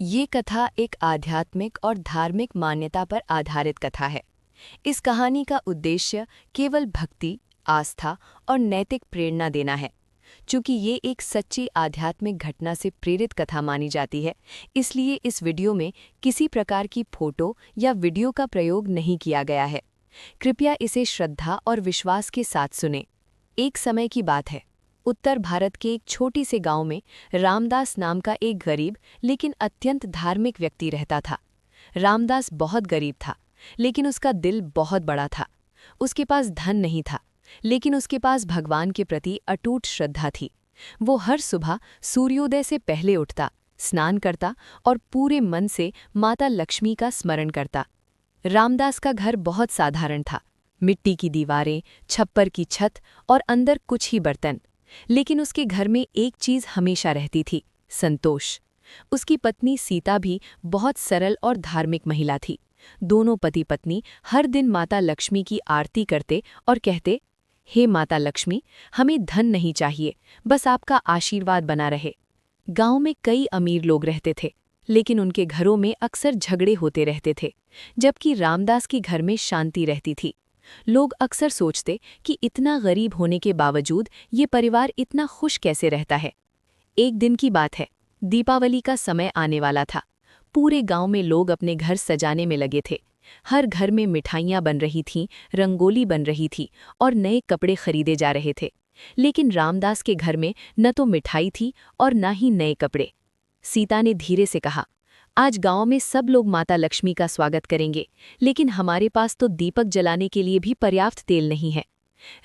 ये कथा एक आध्यात्मिक और धार्मिक मान्यता पर आधारित कथा है। इस कहानी का उद्देश्य केवल भक्ति, आस्था और नैतिक प्रेरणा देना है। चूंकि ये एक सच्ची आध्यात्मिक घटना से प्रेरित कथा मानी जाती है, इसलिए इस वीडियो में किसी प्रकार की फोटो या वीडियो का प्रयोग नहीं किया गया है। कृपया इसे श्रद्धा और विश्वास के साथ सुनें। एक समय की बात है। उत्तर भारत के एक छोटी से गांव में रामदास नाम का एक गरीब लेकिन अत्यंत धार्मिक व्यक्ति रहता था। रामदास बहुत गरीब था, लेकिन उसका दिल बहुत बड़ा था। उसके पास धन नहीं था, लेकिन उसके पास भगवान के प्रति अटूट श्रद्धा थी। वो हर सुबह सूर्योदय से पहले उठता, स्नान करता और पूरे मन से माता लक्ष्मी का स्मरण करता। रामदास का घर बहुत साधारण था, मिट्टी की दीवारें, छप्पर की छत और अंदर कुछ ही बर्तन। लेकिन उसके घर में एक चीज हमेशा रहती थी, संतोष। उसकी पत्नी सीता भी बहुत सरल और धार्मिक महिला थी। दोनों पति पत्नी हर दिन माता लक्ष्मी की आरती करते और कहते, हे माता लक्ष्मी, हमें धन नहीं चाहिए, बस आपका आशीर्वाद बना रहे। गांव में कई अमीर लोग रहते थे, लेकिन उनके घरों में अक्सर झगड़े होते रहते थे, जबकि रामदास के घर में शांति रहती थी। लोग अक्सर सोचते कि इतना गरीब होने के बावजूद ये परिवार इतना खुश कैसे रहता है। एक दिन की बात है, दीपावली का समय आने वाला था। पूरे गांव में लोग अपने घर सजाने में लगे थे। हर घर में मिठाइयाँ बन रही थीं, रंगोली बन रही थी और नए कपड़े खरीदे जा रहे थे। लेकिन रामदास के घर में न तो मिठाई थी और न ही नए कपड़े। सीता ने धीरे से कहा, आज गांव में सब लोग माता लक्ष्मी का स्वागत करेंगे, लेकिन हमारे पास तो दीपक जलाने के लिए भी पर्याप्त तेल नहीं है।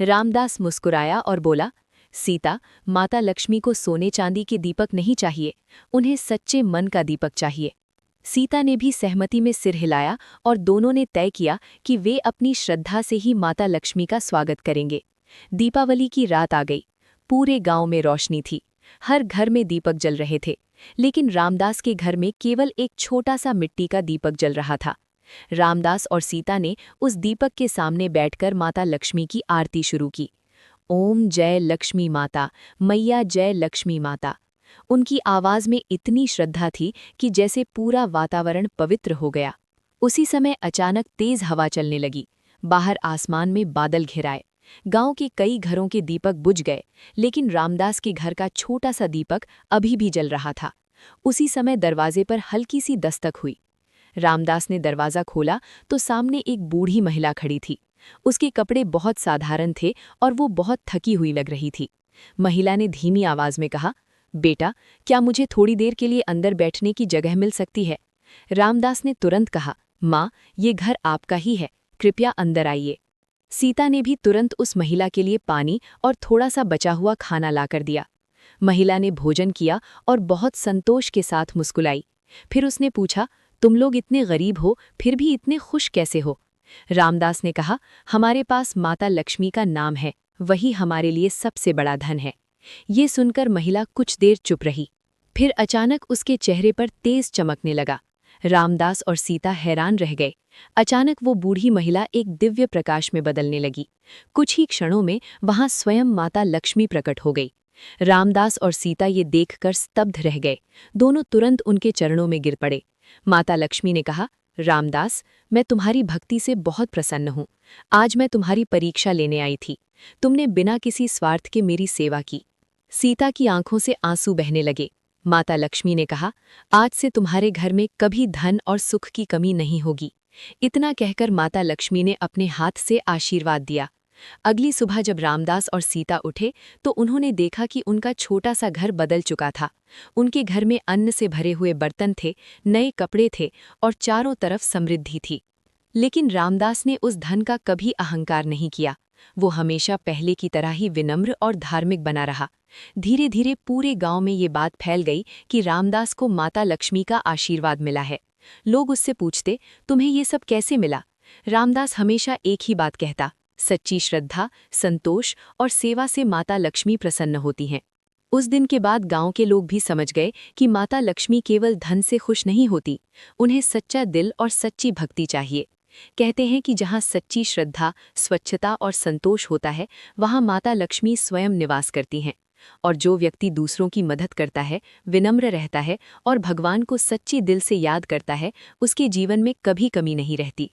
रामदास मुस्कुराया और बोला, सीता, माता लक्ष्मी को सोने चांदी के दीपक नहीं चाहिए, उन्हें सच्चे मन का दीपक चाहिए। सीता ने भी सहमति में सिर हिलाया और दोनों ने तय किया कि वे अपनी श्रद्धा से ही माता लक्ष्मी का स्वागत करेंगे। दीपावली की रात आ गई। पूरे गांव में रोशनी थी, हर घर में दीपक जल रहे थे, लेकिन रामदास के घर में केवल एक छोटा सा मिट्टी का दीपक जल रहा था। रामदास और सीता ने उस दीपक के सामने बैठकर माता लक्ष्मी की आरती शुरू की। ओम जय लक्ष्मी माता, मैया जय लक्ष्मी माता। उनकी आवाज में इतनी श्रद्धा थी कि जैसे पूरा वातावरण पवित्र हो गया। उसी समय अचानक तेज हवा चलने लगी। बाहर आसमान में बादल घिराए। गांव के कई घरों के दीपक बुझ गए, लेकिन रामदास के घर का छोटा सा दीपक अभी भी जल रहा था। उसी समय दरवाजे पर हल्की सी दस्तक हुई। रामदास ने दरवाज़ा खोला तो सामने एक बूढ़ी महिला खड़ी थी। उसके कपड़े बहुत साधारण थे और वो बहुत थकी हुई लग रही थी। महिला ने धीमी आवाज में कहा, बेटा, क्या मुझे थोड़ी देर के लिए अंदर बैठने की जगह मिल सकती है? रामदास ने तुरंत कहा, माँ, ये घर आपका ही है, कृपया अंदर आइए। सीता ने भी तुरंत उस महिला के लिए पानी और थोड़ा सा बचा हुआ खाना लाकर दिया। महिला ने भोजन किया और बहुत संतोष के साथ मुस्कुराई। फिर उसने पूछा, तुम लोग इतने गरीब हो, फिर भी इतने खुश कैसे हो? रामदास ने कहा, हमारे पास माता लक्ष्मी का नाम है, वही हमारे लिए सबसे बड़ा धन है। ये सुनकर महिला कुछ देर चुप रही। फिर अचानक उसके चेहरे पर तेज चमकने लगा। रामदास और सीता हैरान रह गए। अचानक वो बूढ़ी महिला एक दिव्य प्रकाश में बदलने लगी। कुछ ही क्षणों में वहां स्वयं माता लक्ष्मी प्रकट हो गई। रामदास और सीता ये देखकर स्तब्ध रह गए। दोनों तुरंत उनके चरणों में गिर पड़े। माता लक्ष्मी ने कहा, रामदास, मैं तुम्हारी भक्ति से बहुत प्रसन्न हूँ। आज मैं तुम्हारी परीक्षा लेने आई थी। तुमने बिना किसी स्वार्थ के मेरी सेवा की। सीता की आंखों से आंसू बहने लगे। माता लक्ष्मी ने कहा, आज से तुम्हारे घर में कभी धन और सुख की कमी नहीं होगी। इतना कहकर माता लक्ष्मी ने अपने हाथ से आशीर्वाद दिया। अगली सुबह जब रामदास और सीता उठे तो उन्होंने देखा कि उनका छोटा सा घर बदल चुका था। उनके घर में अन्न से भरे हुए बर्तन थे, नए कपड़े थे और चारों तरफ समृद्धि थी। लेकिन रामदास ने उस धन का कभी अहंकार नहीं किया। वो हमेशा पहले की तरह ही विनम्र और धार्मिक बना रहा। धीरे धीरे पूरे गांव में ये बात फैल गई कि रामदास को माता लक्ष्मी का आशीर्वाद मिला है। लोग उससे पूछते, तुम्हें ये सब कैसे मिला? रामदास हमेशा एक ही बात कहता, सच्ची श्रद्धा, संतोष और सेवा से माता लक्ष्मी प्रसन्न होती हैं। उस दिन के बाद गांव के लोग भी समझ गए कि माता लक्ष्मी केवल धन से खुश नहीं होती, उन्हें सच्चा दिल और सच्ची भक्ति चाहिए। कहते हैं कि जहाँ सच्ची श्रद्धा, स्वच्छता और संतोष होता है, वहाँ माता लक्ष्मी स्वयं निवास करती हैं। और जो व्यक्ति दूसरों की मदद करता है, विनम्र रहता है और भगवान को सच्चे दिल से याद करता है, उसके जीवन में कभी कमी नहीं रहती।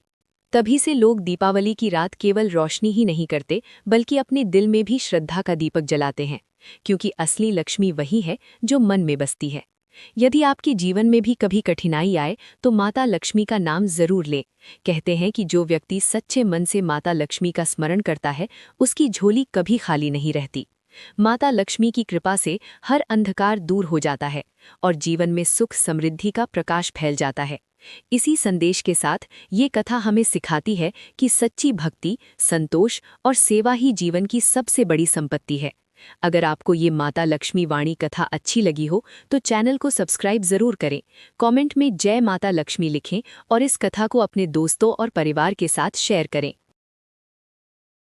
तभी से लोग दीपावली की रात केवल रोशनी ही नहीं करते, बल्कि अपने दिल में भी श्रद्धा का दीपक जलाते हैं, क्योंकि असली लक्ष्मी वही है जो मन में बसती है। यदि आपके जीवन में भी कभी कठिनाई आए तो माता लक्ष्मी का नाम जरूर लें। कहते हैं कि जो व्यक्ति सच्चे मन से माता लक्ष्मी का स्मरण करता है, उसकी झोली कभी खाली नहीं रहती। माता लक्ष्मी की कृपा से हर अंधकार दूर हो जाता है और जीवन में सुख समृद्धि का प्रकाश फैल जाता है। इसी संदेश के साथ ये कथा हमें सिखाती है कि सच्ची भक्ति, संतोष और सेवा ही जीवन की सबसे बड़ी संपत्ति है। अगर आपको ये माता लक्ष्मी वाणी कथा अच्छी लगी हो तो चैनल को सब्सक्राइब जरूर करें, कमेंट में जय माता लक्ष्मी लिखें और इस कथा को अपने दोस्तों और परिवार के साथ शेयर करें।